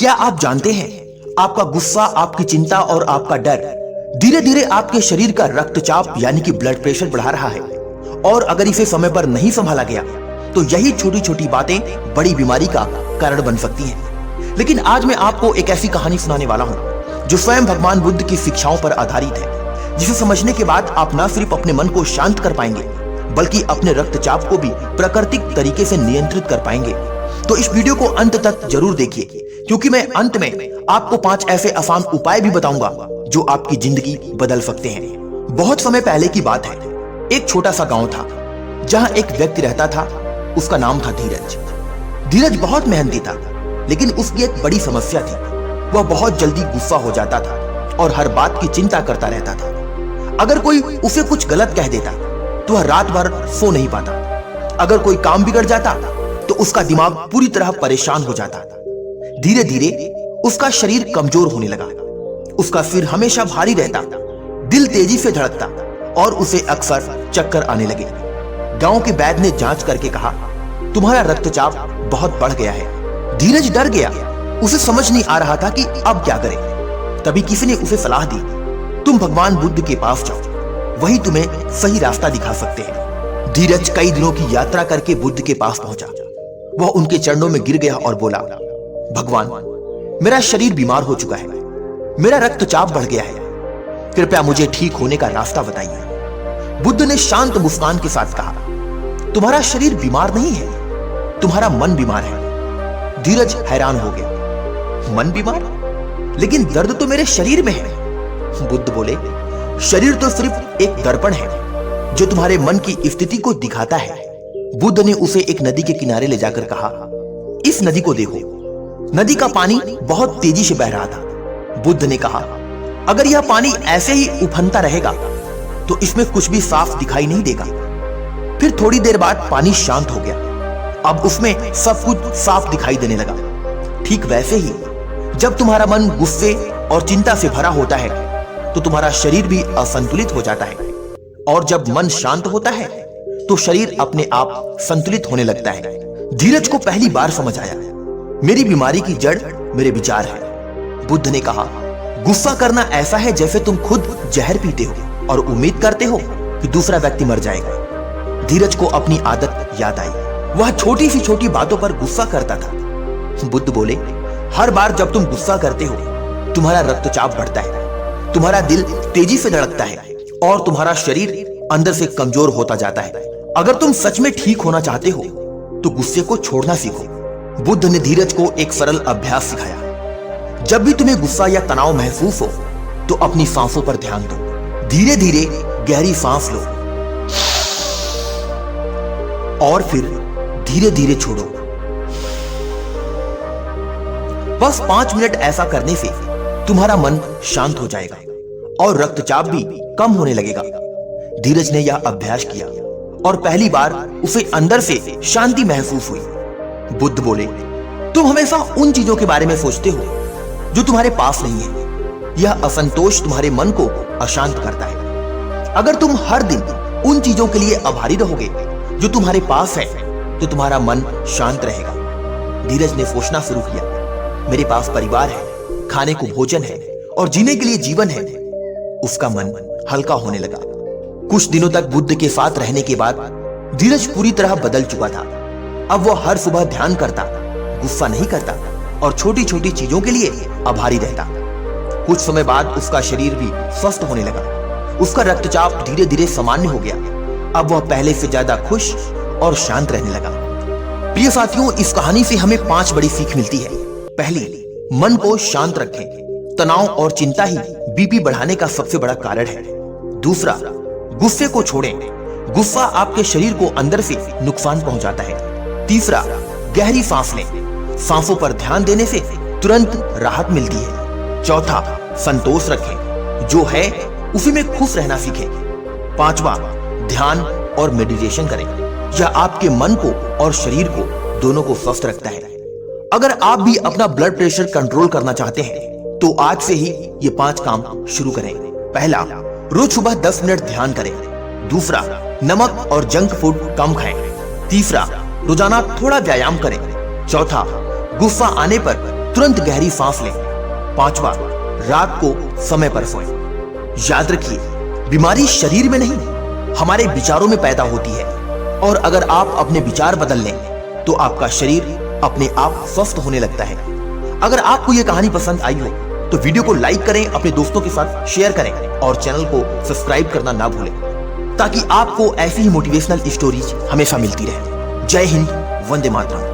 क्या आप जानते हैं, आपका गुस्सा, आपकी चिंता और आपका डर धीरे धीरे आपके शरीर का रक्तचाप यानी कि ब्लड प्रेशर बढ़ा रहा है। और अगर इसे समय पर नहीं संभाला गया तो यही छोटी छोटी बातें बड़ी बीमारी का कारण बन सकती हैं। लेकिन आज मैं आपको एक ऐसी कहानी सुनाने वाला हूं जो स्वयं भगवान बुद्ध की शिक्षाओं पर आधारित है, जिसे समझने के बाद आप न सिर्फ अपने मन को शांत कर पाएंगे बल्कि अपने रक्तचाप को भी प्राकृतिक तरीके से नियंत्रित कर पाएंगे। तो इस वीडियो को अंत तक जरूर देखिए, क्योंकि मैं अंत में आपको 5 ऐसे आसान उपाय भी बताऊंगा जो आपकी जिंदगी बदल सकते हैं। बहुत समय पहले की बात है, एक छोटा सा गांव था जहां एक व्यक्ति रहता था। उसका नाम था धीरज। धीरज बहुत मेहनती था, लेकिन उसकी एक बड़ी समस्या थी। वह बहुत जल्दी गुस्सा हो जाता था और हर बात की चिंता करता रहता था। अगर कोई उसे कुछ गलत कह देता तो वह रात भर सो नहीं पाता। अगर कोई काम बिगड़ जाता तो उसका दिमाग पूरी तरह परेशान हो जाता। धीरे धीरे उसका शरीर कमजोर होने लगा। उसका सिर हमेशा भारी रहता, दिल तेजी से धड़कता और उसे अक्सर चक्कर आने लगे। गांव के वैद्य ने जांच करके कहा, तुम्हारा रक्तचाप बहुत बढ़ गया है। धीरज डर गया, उसे समझ नहीं आ रहा था कि अब क्या करे। तभी किसी ने उसे सलाह दी, तुम भगवान बुद्ध के पास जाओ, वही तुम्हें सही रास्ता दिखा सकते हैं। धीरज कई दिनों की यात्रा करके बुद्ध के पास पहुंचा। वह उनके चरणों में गिर गया और बोला, भगवान, मेरा शरीर बीमार हो चुका है, मेरा रक्तचाप बढ़ गया है, कृपया मुझे ठीक होने का रास्ता बताइए। बुद्ध ने शांत मुस्कान के साथ कहा, तुम्हारा शरीर बीमार नहीं है, तुम्हारा मन बीमार है। धीरज हैरान हो गया, मन बीमार? लेकिन दर्द तो मेरे शरीर में है। बुद्ध बोले, शरीर तो सिर्फ एक दर्पण है जो तुम्हारे मन की स्थिति को दिखाता है। बुद्ध ने उसे एक नदी के किनारे ले जाकर कहा, इस नदी को देखो। नदी का पानी बहुत तेजी से बह रहा था। बुद्ध ने कहा, अगर यह पानी ऐसे ही उफनता रहेगा तो इसमें कुछ भी साफ दिखाई नहीं देगा। फिर थोड़ी देर बाद पानी शांत हो गया। अब उसमें सब कुछ साफ दिखाई देने लगा। ठीक वैसे ही जब तुम्हारा मन गुस्से और चिंता से भरा होता है तो तुम्हारा शरीर भी असंतुलित हो जाता है, और जब मन शांत होता है तो शरीर अपने आप संतुलित होने लगता है। धीरज को पहली बार समझ आया, मेरी बीमारी की जड़ मेरे विचार है। बुद्ध ने कहा, गुस्सा करना ऐसा है जैसे तुम खुद जहर पीते हो और उम्मीद करते हो कि दूसरा व्यक्ति मर जाएगा। धीरज को अपनी आदत याद आई। वह छोटी सी छोटी बातों पर गुस्सा करता था। बुद्ध बोले, हर बार जब तुम गुस्सा करते हो तुम्हारा रक्तचाप बढ़ता है, तुम्हारा दिल तेजी से धड़कता है और तुम्हारा शरीर अंदर से कमजोर होता जाता है। अगर तुम सच में ठीक होना चाहते हो तो गुस्से को छोड़ना सीखो। बुद्ध ने धीरज को एक सरल अभ्यास सिखाया। जब भी तुम्हें गुस्सा या तनाव महसूस हो तो अपनी सांसों पर ध्यान दो। धीरे धीरे गहरी सांस लो और फिर धीरे धीरे छोड़ो। बस 5 मिनट ऐसा करने से तुम्हारा मन शांत हो जाएगा और रक्तचाप भी कम होने लगेगा। धीरज ने यह अभ्यास किया और पहली बार उसे अंदर से शांति महसूस हुई। बुद्ध बोले, तुम हमेशा उन चीजों के बारे में सोचते हो जो तुम्हारे पास नहीं है। यह असंतोष तुम्हारे मन को अशांत करता है। अगर तुम हर दिन उन चीजों के लिए आभारी रहोगे जो तुम्हारे पास है तो तुम्हारा मन शांत रहेगा। धीरज ने सोचना शुरू किया, मेरे पास परिवार है, खाने को भोजन है और जीने के लिए जीवन है। उसका मन हल्का होने लगा। कुछ दिनों तक बुद्ध के साथ रहने के बाद धीरज पूरी तरह बदल चुका था। अब वह हर सुबह ध्यान करता, गुस्सा नहीं करता और छोटी छोटी चीजों के लिए आभारी रहता। कुछ समय बाद उसका शरीर भी स्वस्थ होने लगा। उसका रक्तचाप धीरे धीरे सामान्य हो गया। अब वह पहले से ज्यादा खुश और शांत रहने लगा। प्रिय साथियों, इस कहानी से हमें 5 बड़ी सीख मिलती है। पहली, मन को शांत रखें। तनाव और चिंता ही बीपी बढ़ाने का सबसे बड़ा कारण है। दूसरा, गुस्से को छोड़ें। गुस्सा आपके शरीर को अंदर से नुकसान पहुंचाता है। तीसरा, गहरी सांस लें। सांसों पर ध्यान देने से तुरंत राहत मिलती है। चौथा, संतोष रखें, जो है उसी में खुश रहना सीखें। पांचवा, ध्यान और मेडिटेशन करें। यह आपके मन को और शरीर को दोनों को स्वस्थ रखता है। अगर आप भी अपना ब्लड प्रेशर कंट्रोल करना चाहते हैं तो आज से ही ये 5 काम शुरू करें। पहला, रोज सुबह 10 मिनट ध्यान करें। दूसरा, नमक और जंक फूड कम खाएं। तीसरा, रोजाना थोड़ा व्यायाम करें। चौथा, गुस्सा आने पर तुरंत गहरी सांस लें। 5वां, रात को समय पर सोएं। याद रखिए, बीमारी शरीर में नहीं, हमारे विचारों में पैदा होती है, और अगर आप अपने विचार बदल लें तो आपका शरीर अपने आप स्वस्थ होने लगता है। अगर आपको यह कहानी पसंद आई हो तो वीडियो को लाइक करें, अपने दोस्तों के साथ शेयर करें और चैनल को सब्सक्राइब करना ना भूलें, ताकि आपको ऐसी ही मोटिवेशनल स्टोरीज हमेशा मिलती रहे। जय हिंद, वंदे मातरम।